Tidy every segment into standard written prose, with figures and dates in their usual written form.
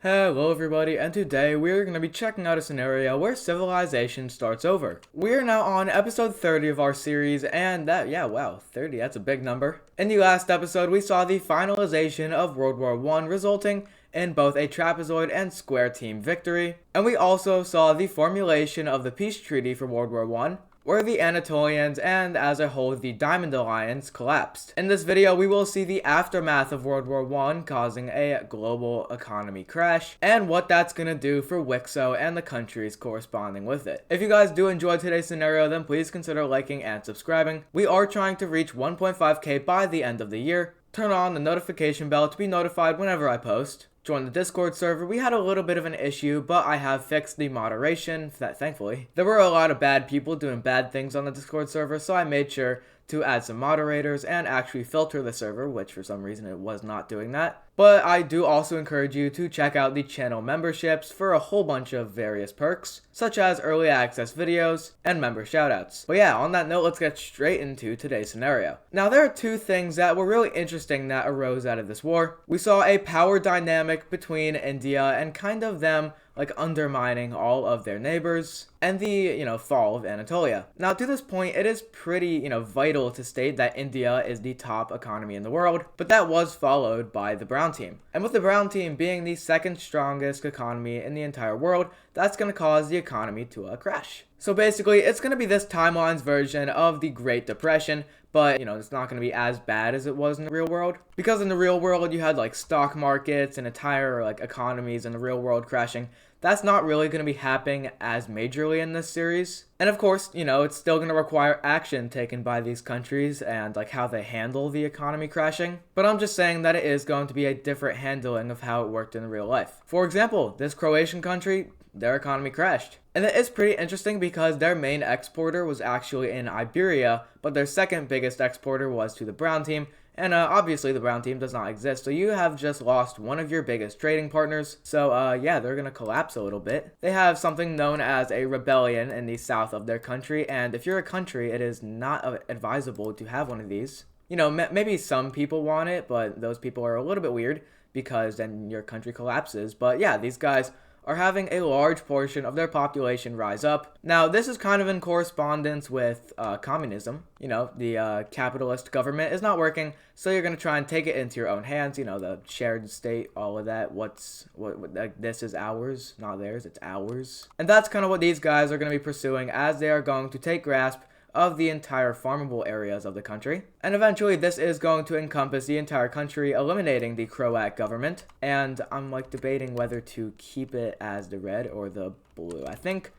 Hello everybody, and today we're going to be checking out a scenario where civilization starts over. We are now on episode 30 of our series, and wow, 30, that's a big number. In the last episode, we saw the finalization of World War I, resulting in both a trapezoid and square team victory. And we also saw the formulation of the peace treaty for World War I, where the Anatolians and as a whole the Diamond Alliance collapsed. In this video we will see the aftermath of World War I causing a global economy crash and what that's gonna do for WICSO and the countries corresponding with it. If you guys do enjoy today's scenario, then please consider liking and subscribing. We are trying to reach 1.5k by the end of the year. Turn on the notification bell to be notified whenever I post. Join the Discord server. We had a little bit of an issue, but I have fixed the moderation, thankfully. There were a lot of bad people doing bad things on the Discord server, so I made sure to add some moderators and actually filter the server, which for some reason it was not doing that. But I do also encourage you to check out the channel memberships for a whole bunch of various perks, such as early access videos and member shoutouts. But yeah, on that note, let's get straight into today's scenario. Now, there are two things that were really interesting that arose out of this war. We saw a power dynamic between India and kind of them like undermining all of their neighbors, and the, fall of Anatolia. Now, to this point, it is pretty, vital to state that India is the top economy in the world, but that was followed by the Brown team. And with the Brown team being the second strongest economy in the entire world, that's going to cause the economy to crash. So basically, it's going to be this timeline's version of the Great Depression, but, it's not going to be as bad as it was in the real world. Because in the real world, you had, like, stock markets and entire, like, economies in the real world crashing. That's not really going to be happening as majorly in this series. And of course, it's still going to require action taken by these countries and like how they handle the economy crashing. But I'm just saying that it is going to be a different handling of how it worked in real life. For example, this Croatian country, their economy crashed. And it is pretty interesting because their main exporter was actually in Iberia, but their second biggest exporter was to the Brown team. And obviously the Brown team does not exist, so you have just lost one of your biggest trading partners. So yeah, they're gonna collapse a little bit. They have something known as a rebellion in the south of their country, and if you're a country, it is not advisable to have one of these. Maybe some people want it, but those people are a little bit weird because then your country collapses. But yeah, these guys are having a large portion of their population rise up. Now, this is kind of in correspondence with communism. The capitalist government is not working, so you're going to try and take it into your own hands. The shared state, all of that. Like, this is ours, not theirs, it's ours. And that's kind of what these guys are going to be pursuing as they are going to take grasp of the entire farmable areas of the country. And eventually this is going to encompass the entire country, eliminating the Croat government. And I'm like debating whether to keep it as the red or the blue. I think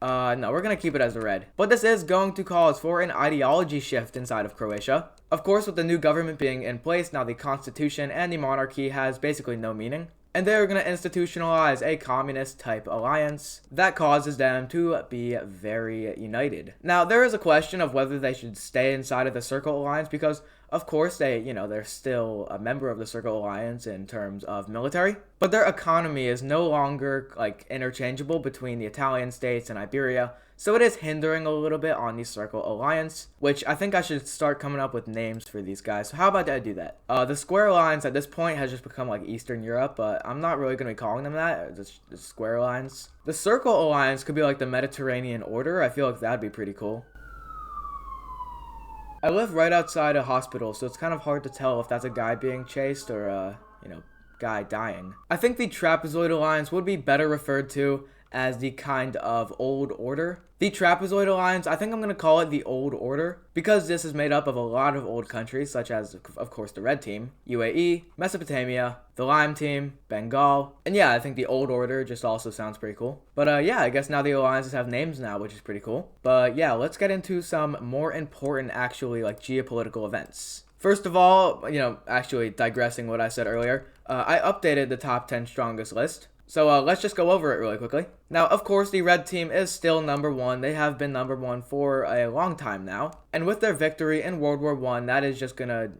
no, we're going to keep it as the red. But this is going to cause for an ideology shift inside of Croatia. Of course, with the new government being in place, now the constitution and the monarchy has basically no meaning. And they're going to institutionalize a communist type alliance that causes them to be very united. Now, there is a question of whether they should stay inside of the Circle Alliance because, of course, they're still a member of the Circle Alliance in terms of military, but their economy is no longer like interchangeable between the Italian states and Iberia. So it is hindering a little bit on the Circle Alliance, which I think I should start coming up with names for these guys. So how about I do that? The Square Alliance at this point has just become like Eastern Europe, but I'm not really going to be calling them that. The Square Alliance. The Circle Alliance could be like the Mediterranean Order. I feel like that'd be pretty cool. I live right outside a hospital, so it's kind of hard to tell if that's a guy being chased or a, guy dying. I think the Trapezoid Alliance would be better referred to as the kind of old order. The Trapezoid Alliance, I think I'm going to call it the Old Order, because this is made up of a lot of old countries, such as, of course, the Red Team, UAE, Mesopotamia, the Lime Team, Bengal, and yeah, I think the Old Order just also sounds pretty cool. But yeah, I guess now the alliances have names now, which is pretty cool. But yeah, let's get into some more important, actually, like, geopolitical events. First of all, actually digressing what I said earlier, I updated the top 10 strongest list. So let's just go over it really quickly. Now, of course, the Red Team is still number one. They have been number one for a long time now. And with their victory in World War I, that is just gonna,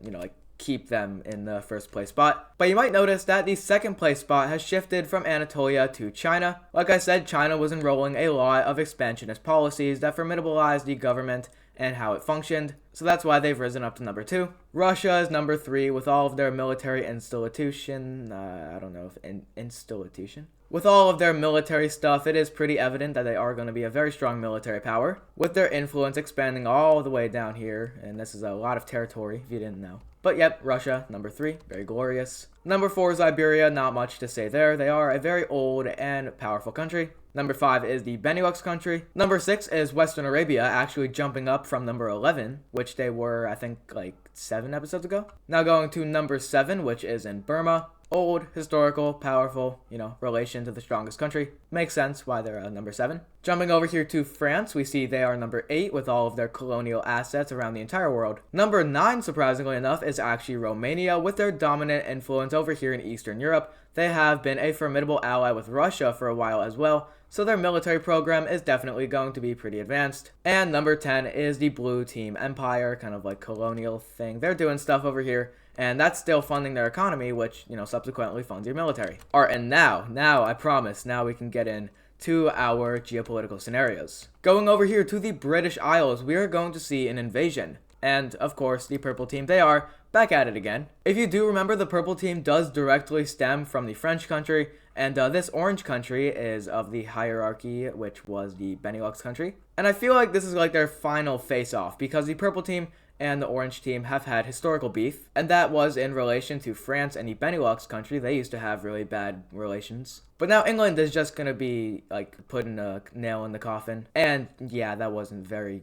keep them in the first place spot. But you might notice that the second place spot has shifted from Anatolia to China. Like I said, China was enrolling a lot of expansionist policies that formidabilized the government and how it functioned, so that's why they've risen up to number 2. Russia is number 3 with all of their military institution. I don't know if institution. With all of their military stuff, it is pretty evident that they are going to be a very strong military power, with their influence expanding all the way down here, and this is a lot of territory if you didn't know. But yep, Russia, number 3, very glorious. Number 4 is Iberia, not much to say there. They are a very old and powerful country. Number 5 is the Benelux country. Number 6 is Western Arabia, actually jumping up from number 11, which they were, I think, like 7 episodes ago. Now going to number 7, which is in Burma. Old, historical, powerful, relation to the strongest country. Makes sense why they're number 7. Jumping over here to France, we see they are number 8 with all of their colonial assets around the entire world. Number 9, surprisingly enough, is actually Romania with their dominant influence over here in Eastern Europe. They have been a formidable ally with Russia for a while as well, so their military program is definitely going to be pretty advanced. And number 10 is the Blue Team Empire, kind of like colonial thing. They're doing stuff over here, and that's still funding their economy, which, subsequently funds your military. Alright, and now, I promise, now we can get in to our geopolitical scenarios. Going over here to the British Isles, we are going to see an invasion. And, of course, the purple team, they are back at it again. If you do remember, the purple team does directly stem from the French country, and this orange country is of the hierarchy, which was the Benelux country. And I feel like this is like their final face-off, because the purple team and the orange team have had historical beef, and that was in relation to France and the Benelux country. They used to have really bad relations. But now England is just gonna be, like, putting a nail in the coffin. And yeah, that wasn't very,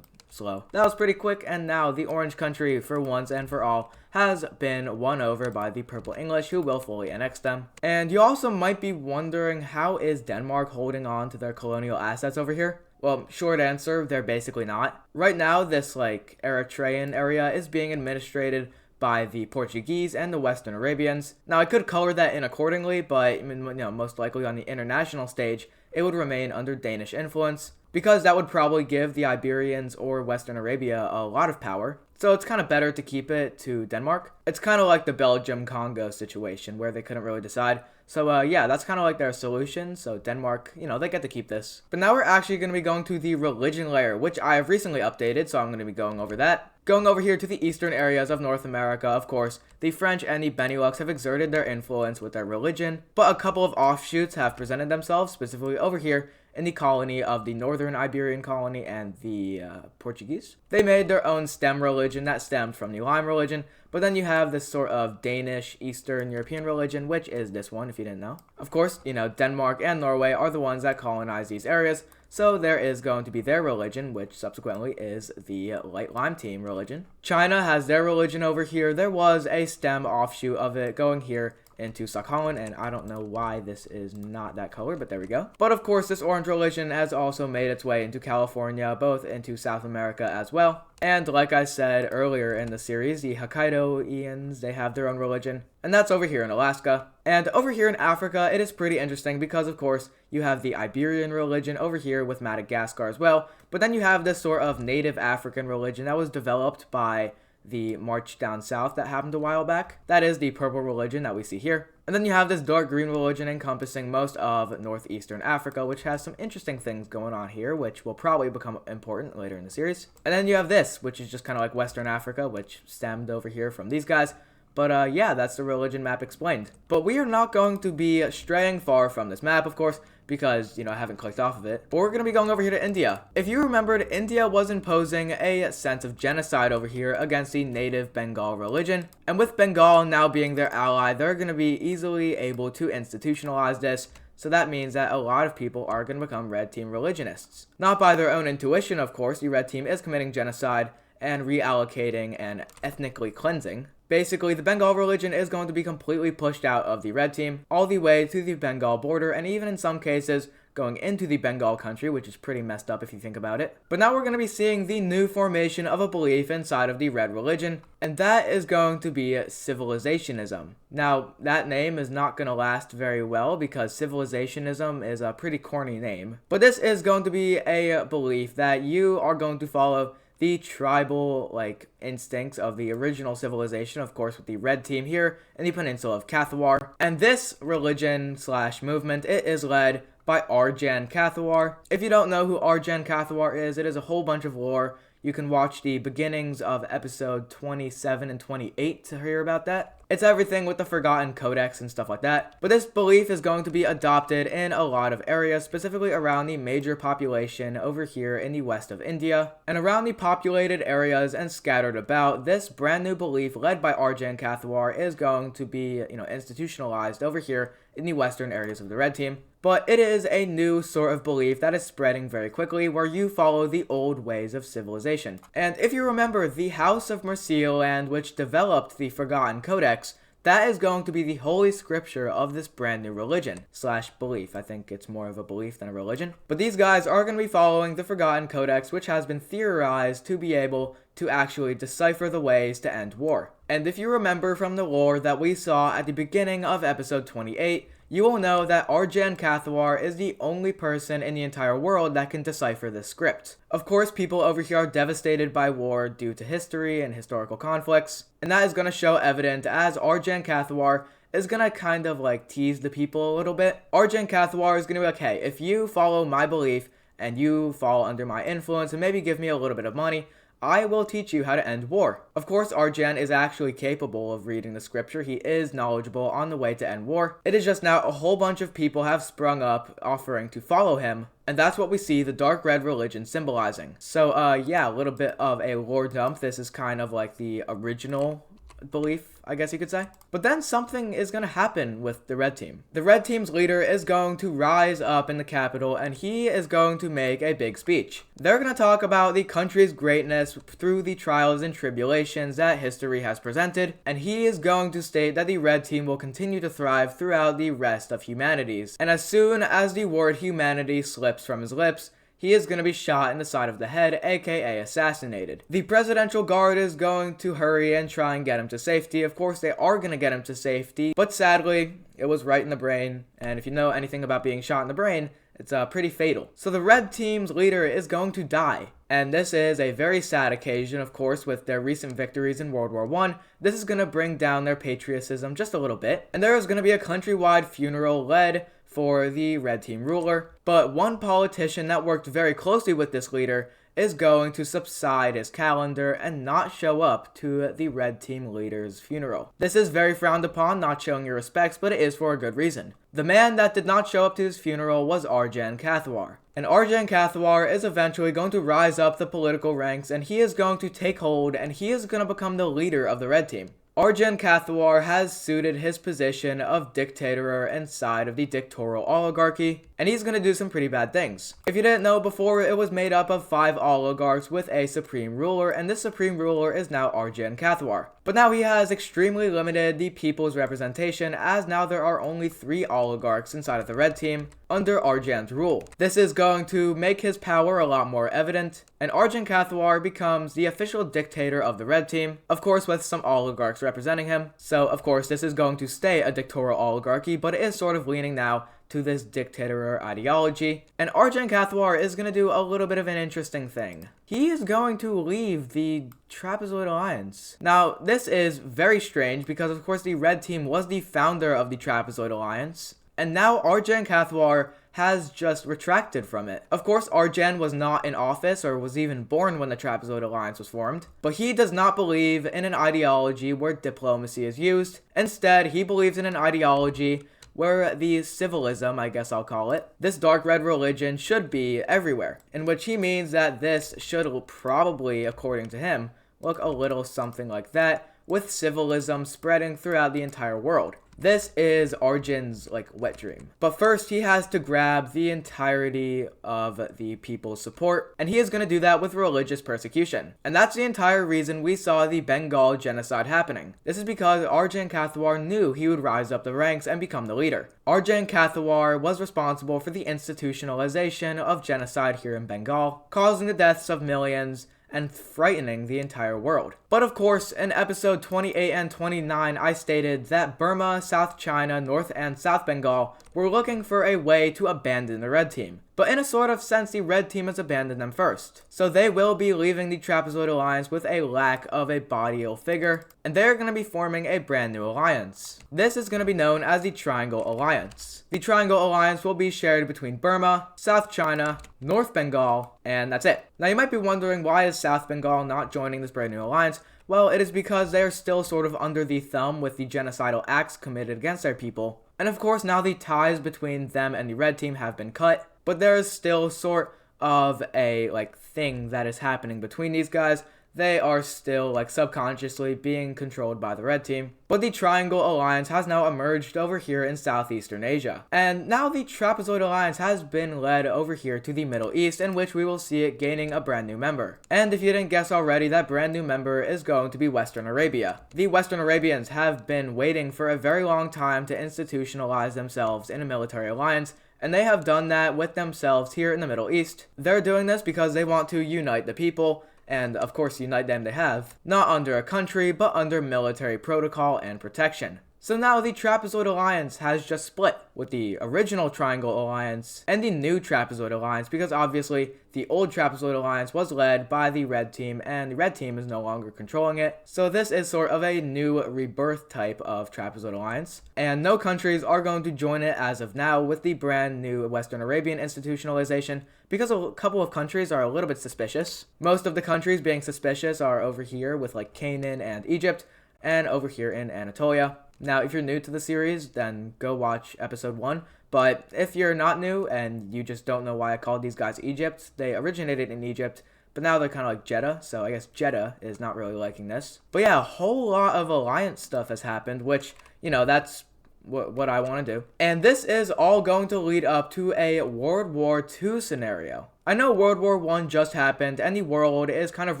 slow. That was pretty quick, and now the orange country, for once and for all, has been won over by the purple English, who will fully annex them. And you also might be wondering, how is Denmark holding on to their colonial assets over here? Well, short answer, they're basically not. Right now, this, Eritrean area is being administrated by the Portuguese and the Western Arabians. Now, I could color that in accordingly, but, most likely on the international stage, it would remain under Danish influence, because that would probably give the Iberians or Western Arabia a lot of power. So it's kind of better to keep it to Denmark. It's kind of like the Belgium-Congo situation where they couldn't really decide. So yeah, that's kind of like their solution. So Denmark, they get to keep this. But now we're actually going to be going to the religion layer, which I have recently updated, so I'm going to be going over that. Going over here to the eastern areas of North America, of course, the French and the Benelux have exerted their influence with their religion, but a couple of offshoots have presented themselves, specifically over here in the colony of the Northern Iberian colony and the Portuguese. They made their own stem religion that stemmed from the Lime religion, but then you have this sort of Danish Eastern European religion, which is this one if you didn't know. Of course, Denmark and Norway are the ones that colonize these areas, so there is going to be their religion, which subsequently is the Light Lime Team religion. China has their religion over here. There was a stem offshoot of it going here into Sakhalin, and I don't know why this is not that color, but there we go. But of course, this orange religion has also made its way into California, both into South America as well. And like I said earlier in the series, the Hokkaidoians, they have their own religion, and that's over here in Alaska. And over here in Africa, it is pretty interesting because, of course, you have the Iberian religion over here with Madagascar as well, but then you have this sort of native African religion that was developed by the march down south that happened a while back. That is the purple religion that we see here. And then you have this dark green religion encompassing most of northeastern Africa, which has some interesting things going on here, which will probably become important later in the series. And then you have this, which is just kind of like Western Africa, which stemmed over here from these guys. But yeah, that's the religion map explained. But we are not going to be straying far from this map, of course, because, I haven't clicked off of it. But we're going to be going over here to India. If you remembered, India was imposing a sense of genocide over here against the native Bengal religion. And with Bengal now being their ally, they're going to be easily able to institutionalize this. So that means that a lot of people are going to become Red Team religionists. Not by their own intuition, of course. The Red Team is committing genocide and reallocating and ethnically cleansing. Basically, the Bengal religion is going to be completely pushed out of the Red Team, all the way to the Bengal border, and even in some cases, going into the Bengal country, which is pretty messed up if you think about it. But now we're going to be seeing the new formation of a belief inside of the Red religion, and that is going to be civilizationism. Now, that name is not going to last very well because civilizationism is a pretty corny name. But this is going to be a belief that you are going to follow the tribal, instincts of the original civilization, of course, with the Red Team here in the peninsula of Kathawar. And this religion/movement, it is led by Arjan Kathawar. If you don't know who Arjan Kathawar is, it is a whole bunch of lore. You can watch the beginnings of episode 27 and 28 to hear about that. It's everything with the Forgotten Codex and stuff like that. But this belief is going to be adopted in a lot of areas, specifically around the major population over here in the west of India. And around the populated areas and scattered about, this brand new belief led by Arjan Kathwar is going to be, institutionalized over here in the western areas of the Red Team. But it is a new sort of belief that is spreading very quickly, where you follow the old ways of civilization. And if you remember, the House of Mercialand, which developed the Forgotten Codex, that is going to be the holy scripture of this brand new religion / belief. I think it's more of a belief than a religion. But these guys are going to be following the Forgotten Codex, which has been theorized to be able to actually decipher the ways to end war. And if you remember from the lore that we saw at the beginning of episode 28, you will know that Arjan Kathwar is the only person in the entire world that can decipher this script. Of course, people over here are devastated by war due to history and historical conflicts, and that is going to show evident as Arjan Kathwar is going to kind of tease the people a little bit. Arjan Kathwar is going to be like, hey, if you follow my belief and you fall under my influence and maybe give me a little bit of money, I will teach you how to end war. Of course, Arjan is actually capable of reading the scripture. He is knowledgeable on the way to end war. It is just now a whole bunch of people have sprung up offering to follow him, and that's what we see the dark red religion symbolizing. So, yeah, a little bit of a lore dump. This is kind of like the original belief, I guess you could say. But then something is going to happen with the Red Team. The Red Team's leader is going to rise up in the capital, and he is going to make a big speech. They're going to talk about the country's greatness through the trials and tribulations that history has presented, and he is going to state that the Red Team will continue to thrive throughout the rest of humanities. And as soon as the word humanity slips from his lips, he is going to be shot in the side of the head, aka assassinated. The presidential guard is going to hurry and try and get him to safety. Of course, they are going to get him to safety, but sadly, it was right in the brain, and if you know anything about being shot in the brain, it's pretty fatal. So the Red Team's leader is going to die, and this is a very sad occasion, of course, with their recent victories in World War I. This is going to bring down their patriotism just a little bit, and there is going to be a countrywide funeral led for the Red Team ruler, but one politician that worked very closely with this leader is going to subside his calendar and not show up to the Red Team leader's funeral. This is very frowned upon, not showing your respects, but it is for a good reason. The man that did not show up to his funeral was Arjan Kathwar. And Arjan Kathwar is eventually going to rise up the political ranks, and he is going to take hold, and he is going to become the leader of the Red Team. Arjan Kathwar has suited his position of dictator inside of the dictatorial oligarchy, and he's going to do some pretty bad things. If you didn't know before, it was made up of 5 oligarchs with a supreme ruler, and this supreme ruler is now Arjan Kathwar. But now he has extremely limited the people's representation, as now there are only 3 oligarchs inside of the Red Team under Arjan's rule. This is going to make his power a lot more evident, and Arjan Kathwar becomes the official dictator of the Red Team, of course with some oligarchs representing him. So of course this is going to stay a dictatorial oligarchy, but it is sort of leaning now to this dictator ideology. And Arjan Kathwar is going to do a little bit of an interesting thing. He is going to leave the Trapezoid Alliance. Now, this is very strange because, of course, the Red Team was the founder of the Trapezoid Alliance, and now Arjan Kathwar has just retracted from it. Of course, Arjan was not in office or was even born when the Trapezoid Alliance was formed, but he does not believe in an ideology where diplomacy is used. Instead, he believes in an ideology where the civilism, I guess I'll call it, this dark red religion should be everywhere, in which he means that this should probably, according to him, look a little something like that, with civilism spreading throughout the entire world. This is Arjan's wet dream. But first, he has to grab the entirety of the people's support, and he is going to do that with religious persecution. And that's the entire reason we saw the Bengal genocide happening. This is because Arjan Kathwar knew he would rise up the ranks and become the leader. Arjan Kathwar was responsible for the institutionalization of genocide here in Bengal, causing the deaths of millions and frightening the entire world. But of course, in episode 28 and 29, I stated that Burma, South China, North and South Bengal were looking for a way to abandon the Red Team. But in a sort of sense, the Red Team has abandoned them first. So they will be leaving the Trapezoid Alliance with a lack of a body figure, and they're going to be forming a brand new alliance. This is going to be known as the Triangle Alliance. The Triangle Alliance will be shared between Burma, South China, North Bengal, And that's it. Now you might be wondering, why is South Bengal not joining this brand new alliance? Well, it is because they are still sort of under the thumb with the genocidal acts committed against their people. And of course now the ties between them and the red team have been cut, but there is still sort of a thing that is happening between these guys. They are still subconsciously being controlled by the red team. But the Triangle Alliance has now emerged over here in Southeastern Asia. And now the Trapezoid Alliance has been led over here to the Middle East, in which we will see it gaining a brand new member. And if you didn't guess already, that brand new member is going to be Western Arabia. The Western Arabians have been waiting for a very long time to institutionalize themselves in a military alliance, and they have done that with themselves here in the Middle East. They're doing this because they want to unite the people, and of course unite them they have, not under a country, but under military protocol and protection. So now the Trapezoid Alliance has just split with the original Triangle Alliance and the new Trapezoid Alliance, because obviously the old Trapezoid Alliance was led by the red team and the red team is no longer controlling it. So this is sort of a new rebirth type of Trapezoid Alliance, and no countries are going to join it as of now with the brand new Western Arabian institutionalization, because a couple of countries are a little bit suspicious. Most of the countries being suspicious are over here with Canaan and Egypt, and over here in Anatolia. Now, if you're new to the series, then go watch episode 1. But if you're not new and you just don't know why I called these guys Egypt, they originated in Egypt, but now they're kind of like Jeddah, so I guess Jeddah is not really liking this. But yeah, a whole lot of alliance stuff has happened, which, that's what I want to do. And this is all going to lead up to a World War II scenario. I know World War I just happened and the world is kind of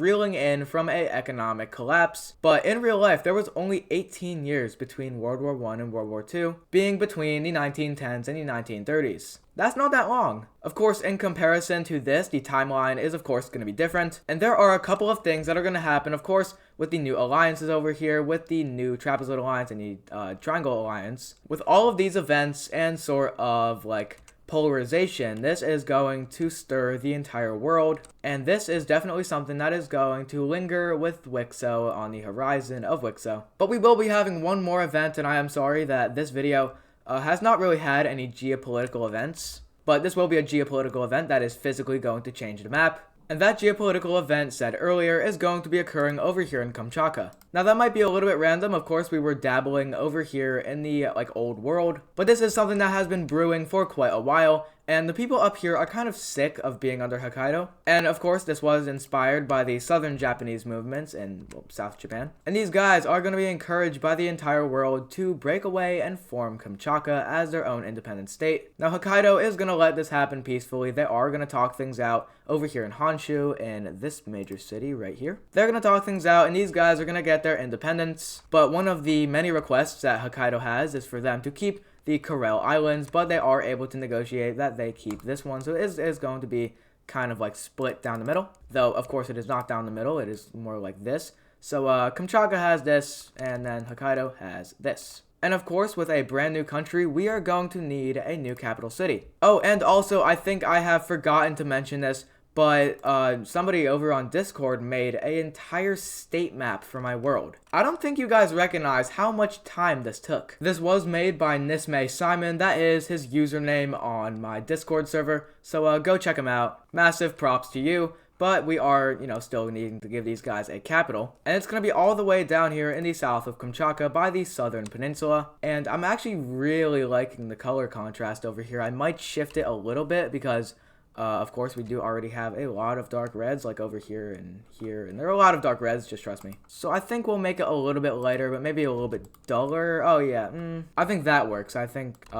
reeling in from an economic collapse, but in real life there was only 18 years between World War I and World War II, being between the 1910s and the 1930s. That's not that long. Of course, in comparison to this, the timeline is of course going to be different, and there are a couple of things that are going to happen, of course, with the new alliances over here, with the new Trapezoid Alliance and the Triangle Alliance. With all of these events and sort of polarization, this is going to stir the entire world, and this is definitely something that is going to linger with WICSO on the horizon of WICSO. But we will be having one more event, and I am sorry that this video has not really had any geopolitical events, but this will be a geopolitical event that is physically going to change the map. And that geopolitical event said earlier is going to be occurring over here in Kamaka. Now that might be a little bit random. Of course, we were dabbling over here in the old world, but this is something that has been brewing for quite a while, and the people up here are kind of sick of being under Hokkaido. And of course, this was inspired by the southern Japanese movements in South Japan. And these guys are going to be encouraged by the entire world to break away and form Kamchatka as their own independent state. Now Hokkaido is going to let this happen peacefully. They are going to talk things out over here in Honshu, in this major city right here. They're going to talk things out, and these guys are going to get their independence. But one of the many requests that Hokkaido has is for them to keep the Kuril Islands, but they are able to negotiate that they keep this one. So it is going to be kind of split down the middle. Though, of course, it is not down the middle. It is more like this. So Kamchatka has this, and then Hokkaido has this. And of course, with a brand new country, we are going to need a new capital city. Oh, and also, I think I have forgotten to mention this, but somebody over on Discord made an entire state map for my world. I don't think you guys recognize how much time this took. This was made by Nismay Simon. That is his username on my Discord server, so go check him out. Massive props to you. But we are, still needing to give these guys a capital. And it's going to be all the way down here in the south of Kamchatka by the southern peninsula. And I'm actually really liking the color contrast over here. I might shift it a little bit because of course, we do already have a lot of dark reds, like over here and here. And there are a lot of dark reds, just trust me. So I think we'll make it a little bit lighter, but maybe a little bit duller. Oh, yeah. I think that works. I think,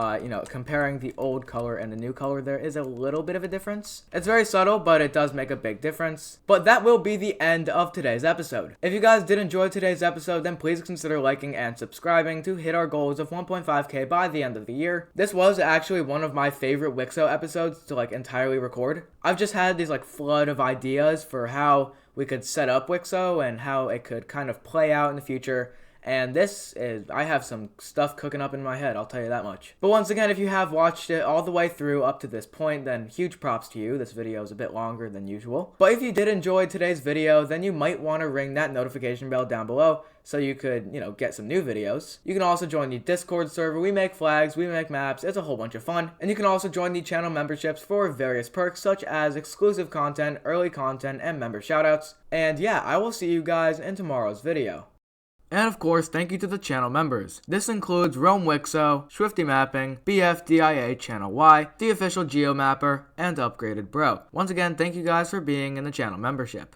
comparing the old color and the new color, there is a little bit of a difference. It's very subtle, but it does make a big difference. But that will be the end of today's episode. If you guys did enjoy today's episode, then please consider liking and subscribing to hit our goals of 1.5k by the end of the year. This was actually one of my favorite WICSO episodes to entirely record. I've just had these flood of ideas for how we could set up WICSO and how it could kind of play out in the future, and I have some stuff cooking up in my head, I'll tell you that much. But once again, if you have watched it all the way through up to this point, then huge props to you. This video is a bit longer than usual. But if you did enjoy today's video, then you might want to ring that notification bell down below so you could, get some new videos. You can also join the Discord server. We make flags, we make maps, it's a whole bunch of fun. And you can also join the channel memberships for various perks such as exclusive content, early content, and member shoutouts. And yeah, I will see you guys in tomorrow's video. And of course, thank you to the channel members. This includes Rome WICSO, Swifty Mapping, BFDIA Channel Y, The Official Geomapper, and Upgraded Bro. Once again, thank you guys for being in the channel membership.